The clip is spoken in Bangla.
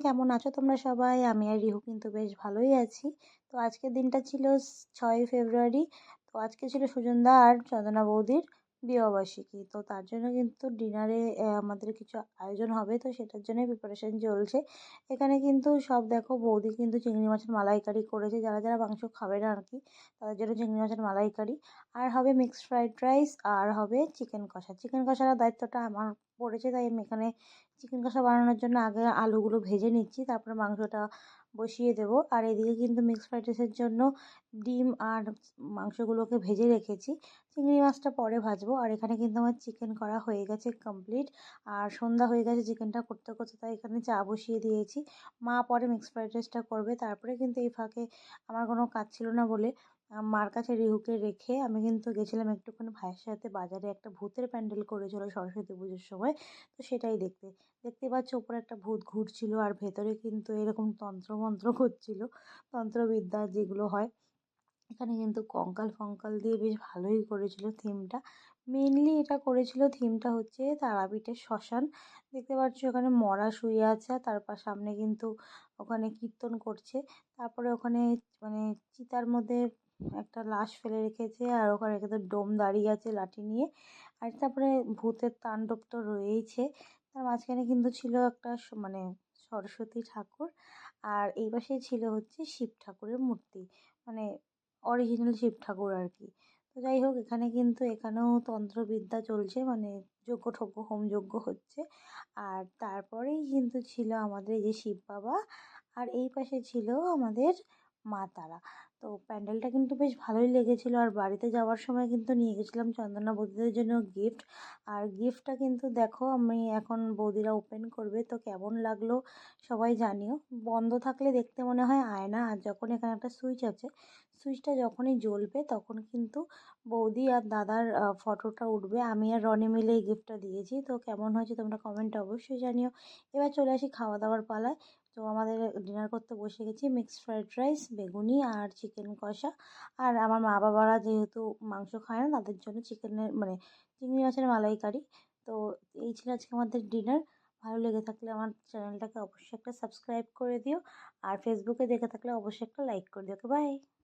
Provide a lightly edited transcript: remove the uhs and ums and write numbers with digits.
কেমন আছো তোমরা সবাই? আমি আর রিহু কিন্তু বেশ ভালোই আছি। তো আজকের দিনটা ছিল 6ই ফেব্রুয়ারি। তো আজকে ছিল সুজনদা আর চন্দনা বৌদির বিবাহবার্ষিকী। তো তার জন্য কিন্তু ডিনারে আমাদের কিছু আয়োজন হবে, তো সেটার জন্যই প্রিপারেশন চলছে। এখানে কিন্তু সব দেখো, বৌদি কিন্তু চিংড়ি মাছের মালাইকারি করেছে, যারা যারা মাংস খাবে না আর কি তাদের জন্য চিংড়ি মাছের মালাইকারি। আর হবে মিক্সড ফ্রাইড রাইস, আর হবে চিকেন কষা। চিকেন কষার দায়িত্বটা আমার পড়েছে, তাই আমি এখানে চিকেন কষা বানানোর জন্য আগে আলুগুলো ভেজে নিচ্ছি, তারপরে মাংসটা বসিয়ে দেবো। আর এদিকে কিন্তু মিক্সড ফ্রাইড রাইসের জন্য ডিম আর মাংসগুলোকে ভেজে রেখেছি, চিংড়ি মাছটা পরে ভাজবো। আর এখানে কিন্তু আমার চিকেন করা হয়ে গেছে কমপ্লিট। আর সন্ধ্যা হয়ে গেছে চিকেনটা করতে করতে, তাই এখানে চা বসিয়ে দিয়েছি। মা পরে মিক্সড ফ্রাইড রাইসটা করবে। তারপরে কিন্তু এই ফাঁকে আমার কোনো কাজ ছিল না বলে মার কাছে রিহুকে রেখে আমি কিন্তু গেছিলাম একটুখানি ভাইয়ের সাথে বাজারে। একটা ভূতের প্যান্ডেল করেছিল সরস্বতী পুজোর সময়, তো সেটাই দেখতে পাচ্ছ উপরে একটা ভূত ঘুরছিল, আর ভেতরে কিন্তু এরকম তন্ত্রমন্ত্র করছিল, তন্ত্রবিদ্যা যেগুলো হয়। এখানে কিন্তু কঙ্কাল ফঙ্কাল দিয়ে বেশ ভালোই করেছিল থিমটা। মেনলি এটা করেছিল, থিমটা হচ্ছে তারাপীঠের শ্মশান। দেখতে পাচ্ছ ওখানে মরা শুয়ে আছে, আর তার সামনে কিন্তু ওখানে কীর্তন করছে। তারপরে ওখানে মানে চিতার মধ্যে একটা লাশ ফেলে রেখেছে, আর ওখানে কিন্তু ডোম দাঁড়িয়ে আছে লাঠি নিয়ে। আর তারপরে ভূতের তাণ্ডব তো রয়েইছে। তার মাঝখানে কিন্তু ছিল একটা মানে সরস্বতী ঠাকুর, আর এই পাশে ছিল হচ্ছে শিব ঠাকুরের মূর্তি, মানে অরিজিনাল শিব ঠাকুর আর কি। তো যাই হোক, এখানেও তন্ত্রবিদ্যা চলছে, মানে যজ্ঞ ঠজ্ঞ হোমযজ্ঞ হচ্ছে। আর তারপরেই কিন্তু ছিল আমাদের এই যে শিব বাবা, আর এই পাশে ছিল আমাদের মা তারা। তো প্যান্ডেলটা কিন্তু বেশ ভালোই লেগেছিল। আর বাড়িতে যাওয়ার সময় কিন্তু নিয়ে গেছিলাম চন্দনা বৌদিদের জন্য গিফট। আর গিফটটা কিন্তু দেখো, আমি এখন বৌদিরা ওপেন করবে, তো কেমন লাগলো সবাই জানিও। বন্ধ থাকলে দেখতে মনে হয় আয়না, আর যখন এখানে একটা সুইচ আছে, সুইচটা যখনই জ্বলবে তখন কিন্তু বৌদি আর দাদার ফটোটা উঠবে। আমি আর রনি মিলে এই গিফটটা দিয়েছি। তো কেমন হয়েছে তোমরা কমেন্টে অবশ্যই জানিও। এবার চলে আসি খাওয়া দাওয়ার পালায়। তো আমাদের ডিনার করতে বসে গেছি, মিক্সড ফ্রাইড রাইস, বেগুনি আর চিকেন কষা। আর আমার মা বাবারা যেহেতু মাংস খায় না, তাদের জন্য চিকেনের মানে চিংড়ি মাছের মালাইকারি। তো এই ছিল আজকে আমাদের ডিনার। ভালো লেগে থাকলে আমার চ্যানেলটাকে অবশ্যই একটা সাবস্ক্রাইব করে দিও, আর ফেসবুকে দেখে থাকলে অবশ্যই একটা লাইক করে দিও। ওকে, বাই।